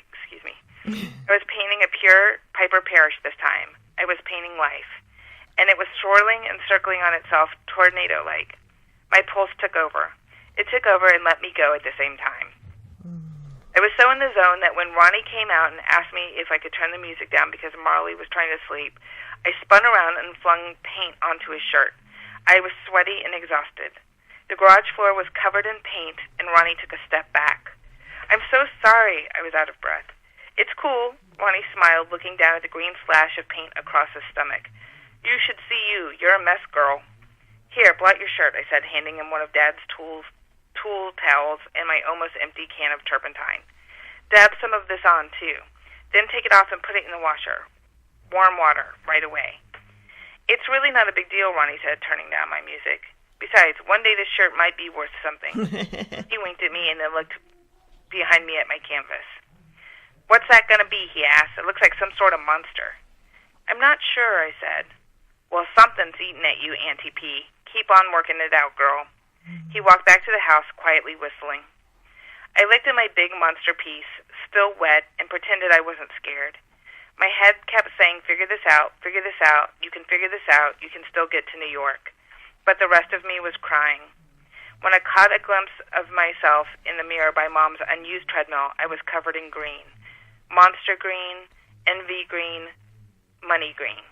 I was painting a pure Piper Parish this time. I was painting life. And it was swirling and circling on itself tornado-like. My pulse took over. It took over and let me go at the same time. I was so in the zone that when Ronnie came out and asked me if I could turn the music down because Marley was trying to sleep, I spun around and flung paint onto his shirt. I was sweaty and exhausted. The garage floor was covered in paint, and Ronnie took a step back. I'm so sorry, I was out of breath. It's cool, Ronnie smiled, looking down at the green splash of paint across his stomach. You should see you. You're a mess, girl. Here, blot your shirt, I said, handing him one of Dad's tool towels and my almost empty can of turpentine. Dab some of this on, too. Then take it off and put it in the washer. Warm water, right away. It's really not a big deal, Ronnie said, turning down my music. Besides, one day this shirt might be worth something. He winked at me and then looked behind me at my canvas. What's that going to be, he asked. It looks like some sort of monster. I'm not sure, I said. Well, something's eating at you, Auntie P. Keep on working it out, girl. He walked back to the house, quietly whistling. I looked at my big monster piece, still wet, and pretended I wasn't scared. My head kept saying, figure this out, you can figure this out, you can still get to New York. But the rest of me was crying. When I caught a glimpse of myself in the mirror by Mom's unused treadmill, I was covered in green. Monster green, envy green, money green.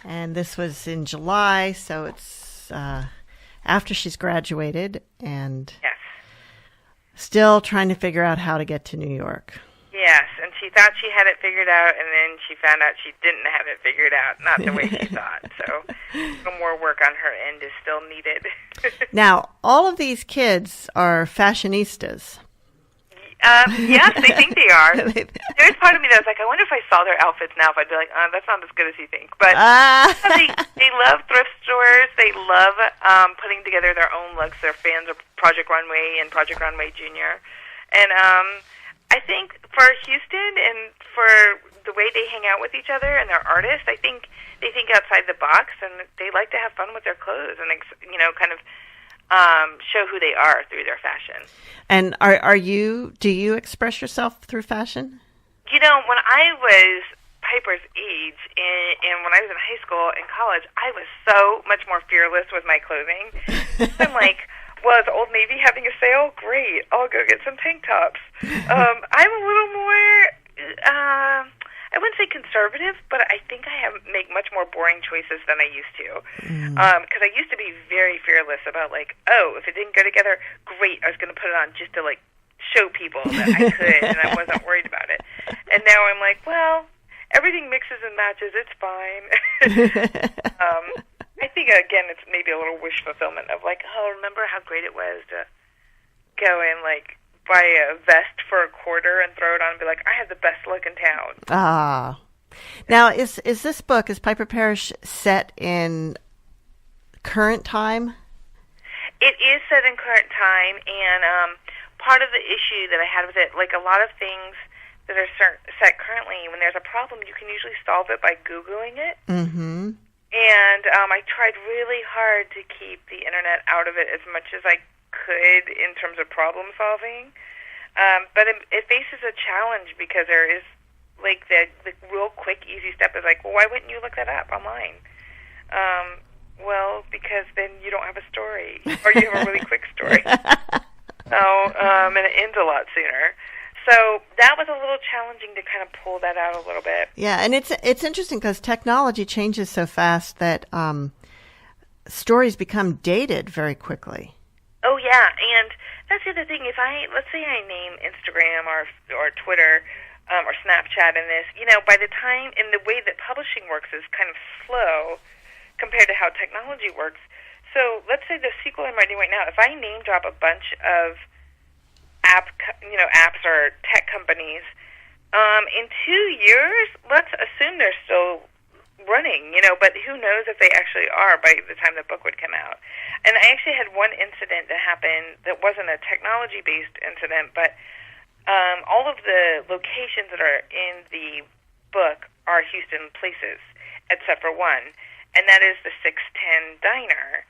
And this was in July, so it's after she's graduated and yes, still trying to figure out how to get to New York. Yes, and she thought she had it figured out, and then she found out she didn't have it figured out, not the way she thought. So some more work on her end is still needed. Now, all of these kids are fashionistas. Yes, they think they are. There's part of me that was like, I wonder if I saw their outfits now, if I'd be like, that's not as good as you think. But they love thrift stores. They love putting together their own looks. They're fans of Project Runway and Project Runway Junior. And I think for Houston and for the way they hang out with each other and their artists, I think they think outside the box and they like to have fun with their clothes and kind of show who they are through their fashion. And do you express yourself through fashion? When I was Piper's age, and when I was in high school and college, I was so much more fearless with my clothing. I'm like, well, is Old Navy having a sale? Great, I'll go get some tank tops. I'm a little more, I wouldn't say conservative, but I think I make much more boring choices than I used to. Because I used to be very fearless about like, oh, if it didn't go together, great, I was going to put it on just to like show people that I could, and I wasn't worried about it. And now I'm like, well, everything mixes and matches, it's fine. I think, again, it's maybe a little wish fulfillment of like, oh, remember how great it was to go and like buy a vest for $25 and throw it on and be like, I have the best look in town. Ah. Now, is this book, is Piper Parish, set in current time? It is set in current time, and part of the issue that I had with it, like a lot of things that are set currently, when there's a problem, you can usually solve it by Googling it. Mm-hmm. And I tried really hard to keep the internet out of it as much as I could in terms of problem solving. But it faces a challenge because there is, like, the real quick, easy step is like, well, why wouldn't you look that up online? Well, because then you don't have a story, or you have a really quick story. And it ends a lot sooner. So that was a little challenging to kind of pull that out a little bit. Yeah, and it's interesting because technology changes so fast that stories become dated very quickly. Oh yeah, and that's the other thing. If let's say I name Instagram or Twitter or Snapchat in this, by the time, and the way that publishing works is kind of slow compared to how technology works. So let's say the sequel I'm writing right now, if I name drop a bunch of apps or tech companies, in 2 years, let's assume they're still running, but who knows if they actually are by the time the book would come out. And I actually had one incident that happened that wasn't a technology-based incident, but all of the locations that are in the book are Houston places, except for one, and that is the 610 Diner,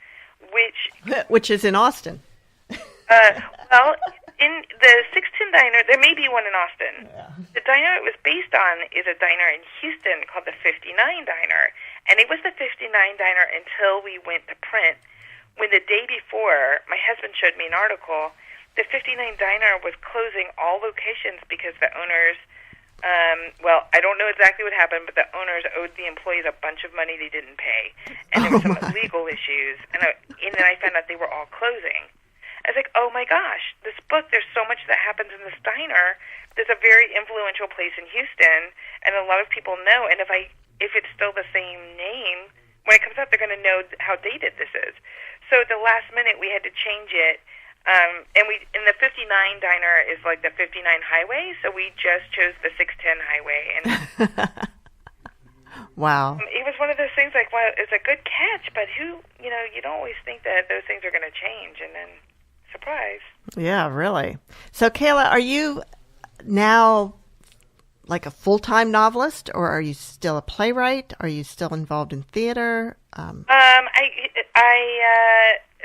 which is in Austin. Well, in the 610 Diner, there may be one in Austin. Yeah. The diner it was based on is a diner in Houston called the 59 Diner, and it was the 59 Diner until we went to print, when the day before, my husband showed me an article, the 59 Diner was closing all locations because the owners, well, I don't know exactly what happened, but the owners owed the employees a bunch of money they didn't pay, and there were some legal issues, and then I found out they were all closing. I was like, oh my gosh, this book, there's so much that happens in this diner. There's a very influential place in Houston, and a lot of people know, and if it's still the same name, when it comes out, they're going to know how dated this is. So at the last minute, we had to change it, and the 59 Diner is like the 59 Highway, so we just chose the 610 Highway. And wow. It was one of those things like, well, it's a good catch, but you don't always think that those things are going to change, and then surprise. Yeah, really. So, Kayla, are you now like a full-time novelist, or are you still a playwright? Are you still involved in theater? I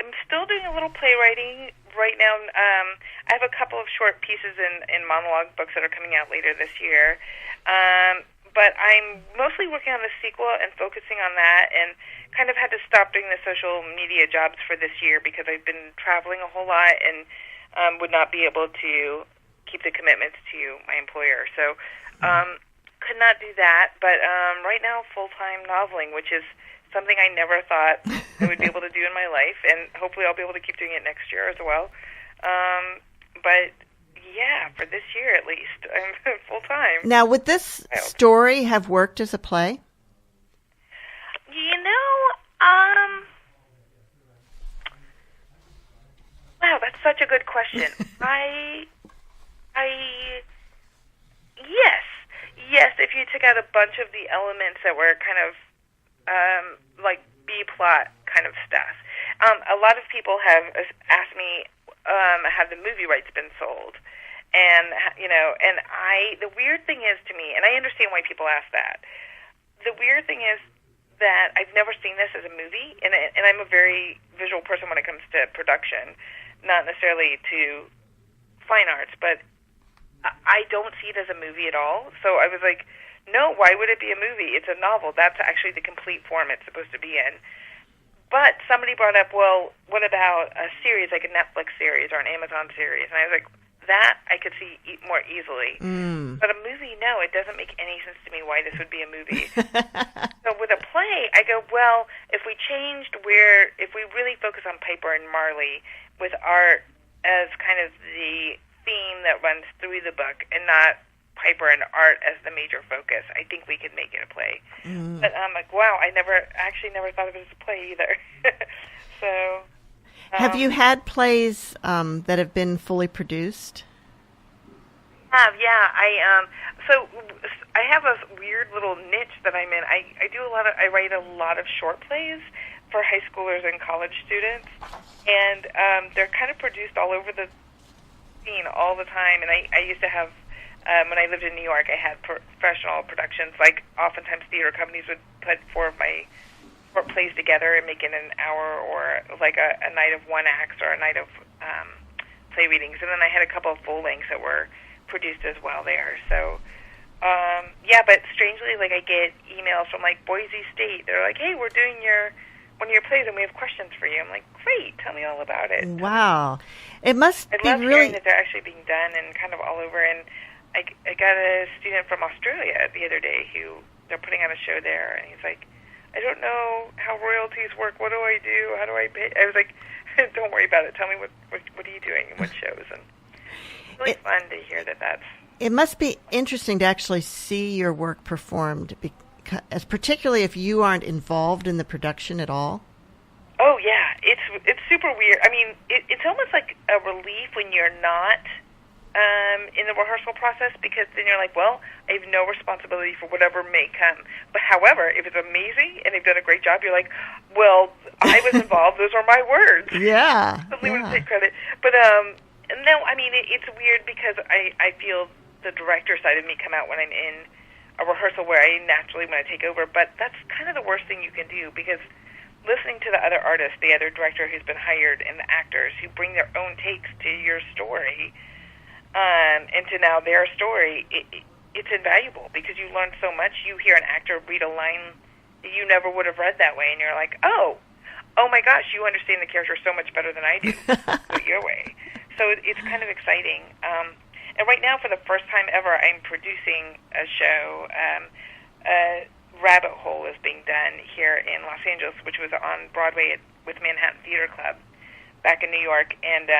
am still doing a little playwriting right now. I have a couple of short pieces in monologue books that are coming out later this year. But I'm mostly working on the sequel and focusing on that, and kind of had to stop doing the social media jobs for this year because I've been traveling a whole lot and would not be able to keep the commitments to my employer. So could not do that. But right now, full-time noveling, which is something I never thought I would be able to do in my life, and hopefully I'll be able to keep doing it next year as well. But yeah, for this year at least, I'm full-time. Now, would this story have worked as a play? Wow, that's such a good question. Yes, if you took out a bunch of the elements that were kind of like B-plot kind of stuff. A lot of people have asked me, have the movie rights been sold? And, the weird thing is to me, and I understand why people ask that, the weird thing is that I've never seen this as a movie, and I'm a very visual person when it comes to production, not necessarily to fine arts, but I don't see it as a movie at all. So I was like, no, why would it be a movie? It's a novel. That's actually the complete form it's supposed to be in. But somebody brought up, well, what about a series, like a Netflix series or an Amazon series? And I was like, that I could see more easily. But a movie, no, it doesn't make any sense to me why this would be a movie. So with a play, I go, well, if we really focus on Piper and Marley with art as kind of the theme that runs through the book and not Piper and art as the major focus, I think we could make it a play. But I'm like, wow, I never thought of it as a play either. So... have you had plays that have been fully produced? So I have a weird little niche that I'm in. I write a lot of short plays for high schoolers and college students, and they're kind of produced all over the scene all the time. And I used to have, when I lived in New York, I had professional productions. Like oftentimes theater companies would put 4 of my short plays together and make it an hour, or like a night of one acts or a night of play readings. And then I had a couple of full lengths that were produced as well there. So but strangely, like I get emails from like Boise State. They're like, hey, we're doing one of your plays and we have questions for you. I'm like, great, tell me all about it. Wow. It must be love really... hearing that they're actually being done and kind of all over. And I got a student from Australia the other day who they're putting on a show there, and he's like, I don't know how royalties work. What do I do? How do I pay? I was like, don't worry about it. Tell me what are you doing and what shows. And it's really fun to hear that's... It must be interesting to actually see your work performed, because, particularly if you aren't involved in the production at all. Oh, yeah. It's super weird. I mean, it's almost like a relief when you're not in the rehearsal process, because then you're like, well, I have no responsibility for whatever may come. But however, if it's amazing and they've done a great job, you're like, well, I was involved. Those are my words. Yeah. Certainly wouldn't take credit. But no, I mean, it's weird because I feel the director side of me come out when I'm in a rehearsal where I naturally want to take over. But that's kind of the worst thing you can do, because listening to the other artists, the other director who's been hired, and the actors who bring their own takes to your story, and to now their story, it's invaluable, because you learn so much. You hear an actor read a line that you never would have read that way, and you're like, oh my gosh, you understand the character so much better than I do. Do it your way. So it's kind of exciting. And right now, for the first time ever, I'm producing a show. Rabbit Hole is being done here in Los Angeles, which was on Broadway with Manhattan Theater Club back in New York. And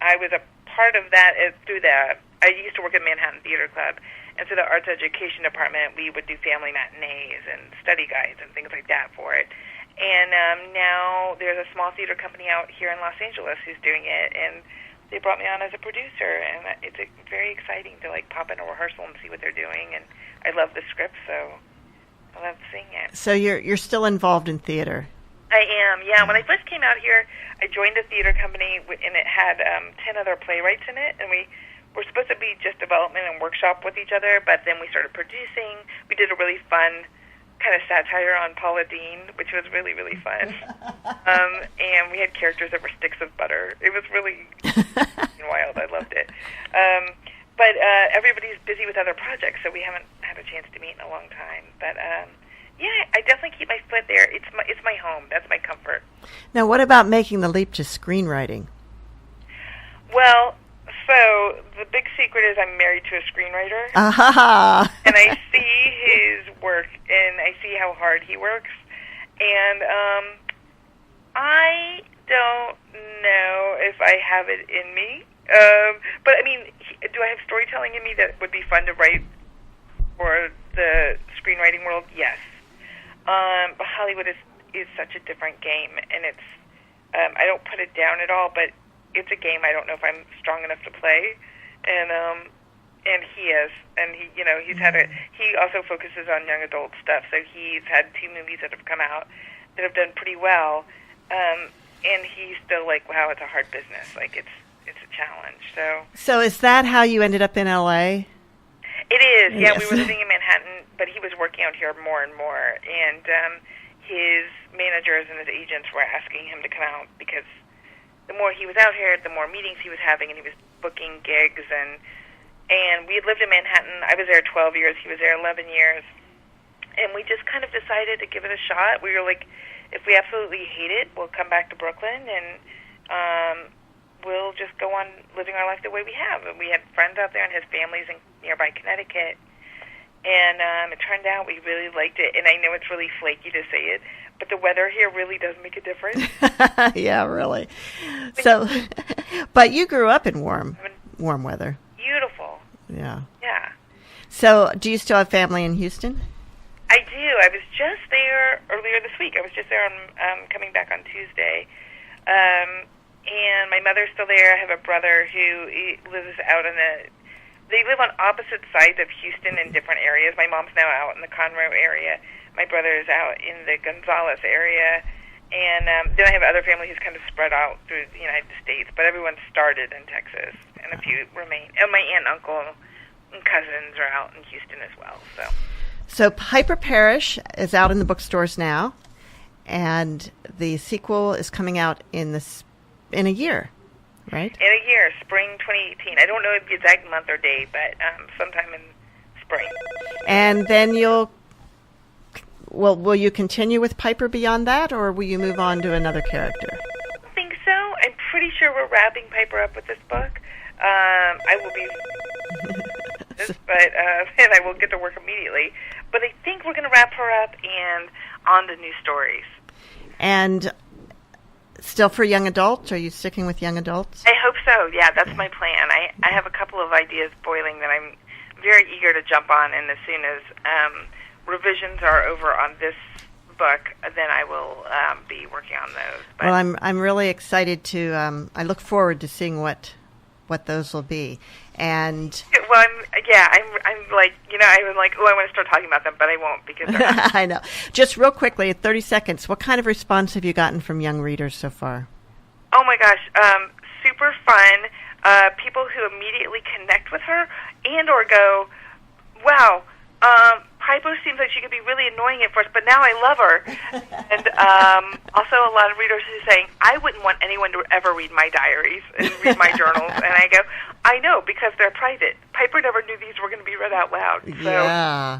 I was a part of that through the... I used to work at Manhattan Theater Club, and through the Arts Education Department, we would do family matinees and study guides and things like that for it. And now there's a small theater company out here in Los Angeles who's doing it, and they brought me on as a producer, and it's very exciting to like pop in a rehearsal and see what they're doing. And I love the script, so I love seeing it. So you're still involved in theater? I am, yeah. When I first came out here, I joined a theater company, and it had 10 other playwrights in it, and we were supposed to be just development and workshop with each other, but then we started producing. We did a really fun kind of satire on Paula Deen, which was really, really fun. And we had characters that were sticks of butter. It was really wild. I loved it. But everybody's busy with other projects, so we haven't had a chance to meet in a long time. But yeah, I definitely keep my foot there. It's my home. That's my comfort. Now, what about making the leap to screenwriting? Well, so the big secret is I'm married to a screenwriter. Ah. And I see his work, and I see how hard he works. And I don't know if I have it in me. But, I mean, do I have storytelling in me that would be fun to write for the screenwriting world? Yes. But Hollywood is such a different game, and it's I don't put it down at all, but it's a game I don't know if I'm strong enough to play, and he is, and he also focuses on young adult stuff, so he's had 2 movies that have come out that have done pretty well, and he's still like, wow, it's a hard business, like it's it's a challenge. So is that how you ended up in L.A.? It is. Yeah, Yes. we were living in Manhattan, but he was working out here more and more, and his managers and his agents were asking him to come out because the more he was out here, the more meetings he was having, and he was booking gigs. And we had lived in Manhattan. I was there 12 years. He was there 11 years. And we just kind of decided to give it a shot. We were like, if we absolutely hate it, we'll come back to Brooklyn, and we'll just go on living our life the way we have. And we had friends out there, and his family's in nearby Connecticut. And it turned out we really liked it. And I know it's really flaky to say it, but the weather here really does make a difference. Yeah, really. So, but you grew up in warm weather. Beautiful. Yeah. Yeah. So, do you still have family in Houston? I do. I was just there earlier this week. I was just there coming back on Tuesday. And my mother's still there. I have a brother who lives out in they live on opposite sides of Houston in different areas. My mom's now out in the Conroe area. My brother is out in the Gonzales area. And then I have other family who's kind of spread out through the United States. But everyone started in Texas, and a few remain. And my aunt, uncle, and cousins are out in Houston as well. So Piper Parish is out in the bookstores now, and the sequel is coming out in a year, right? In a year, spring 2018. I don't know the exact month or day, but sometime in spring. And then will you continue with Piper beyond that, or will you move on to another character? I don't think so. I'm pretty sure we're wrapping Piper up with this book. I will be, and I will get to work immediately. But I think we're going to wrap her up and on to new stories. And still for young adults? Are you sticking with young adults? I hope so. Yeah, that's my plan. I have a couple of ideas boiling that I'm very eager to jump on, and as soon as revisions are over on this book, then I will be working on those. But well, I'm really excited to. I look forward to seeing what those will be. And well, I'm like, I was like, I want to start talking about them, but I won't because they're not. I know. Just real quickly, 30 seconds. What kind of response have you gotten from young readers so far? Oh my gosh, super fun. People who immediately connect with her and or go, wow. Piper seems like she could be really annoying at first, but now I love her. And also a lot of readers who are saying, I wouldn't want anyone to ever read my diaries and read my journals. And I go, I know, because they're private. Piper never knew these were going to be read out loud. So yeah.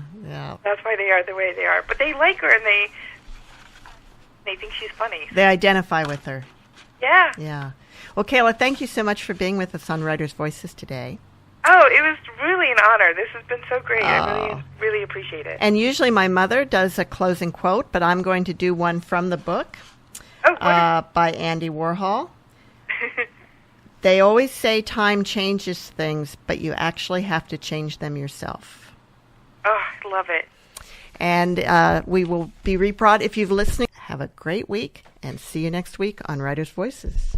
that's why they are the way they are. But they like her, and they think she's funny. They identify with her. Yeah. Yeah. Well, Kayla, thank you so much for being with us on Writers' Voices today. Oh, it was really an honor. This has been so great. I really appreciate it. And usually my mother does a closing quote, but I'm going to do one from the book by Andy Warhol. They always say time changes things, but you actually have to change them yourself. Oh, I love it. And we will be rebroad. If you've listened, have a great week, and see you next week on Writers' Voices.